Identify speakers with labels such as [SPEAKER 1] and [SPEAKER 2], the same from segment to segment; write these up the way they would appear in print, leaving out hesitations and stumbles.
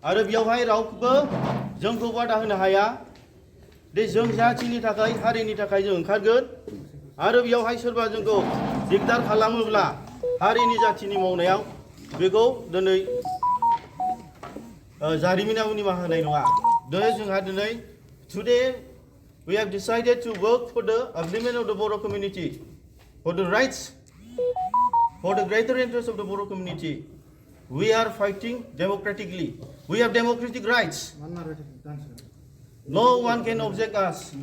[SPEAKER 1] आरो बेयावहाय रावबो जोंखौ बादा होनो हाया दे जों जाथिनि थाखाय हारिनि थाखाय जों ओंखारगोन आरो बेयावहाय सोरबा जोंखौ दिगदार खालामोब्ला हारिनि जाथिनि मावनायाव बेखौ दिनै जारिमिनाव निमाहा होनाय नङा दिनै जोंहा दिनै today we have decided to work for the upliftment of the Bodo community for the rights for the greater interest of the Bodo community. We are fighting democratically. We have democratic rights. No one can object us.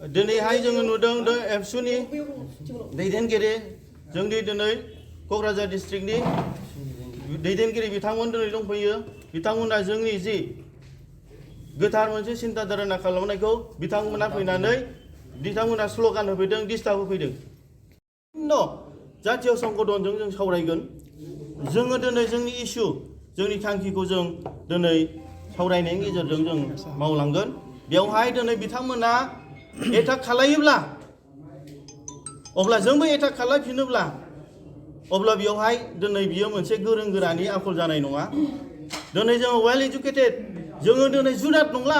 [SPEAKER 1] दिनैहाय जोङो नुदों एबसुनि दैदेनगिरि जोंनि दिनै क'क्राझार डिस्ट्रिक्टनि दैदेनगिरि बिथांमोन दिनै दंफैयो बिथांमोना जोंनि जि गोथार मोनसे सिन्ता धारना खालामनायखौ बिथांमोना फैनानै बिथांमोना स्ल'गान होफैदों डिस्टार्ब होफैदों जातीय संगठनजों जों सावरायगोन जोङो दिनै जोंनि इस्यु जोंनि थांखिखौ जों दिनै सावरायनायनि गेजेरजों जों मावलांगोन बेवहाय दिनै बिथांमोना एटाक खालायोब्ला अब्ला जोंबो एटाक खालायफिनोब्ला अब्ला बेवहाय दिनै बियो मोनसे गोरों गोरानि आखल जानाय नङा दिनै जोङो वेल एजुकेटेड जोङो दिनै जुनाद नंला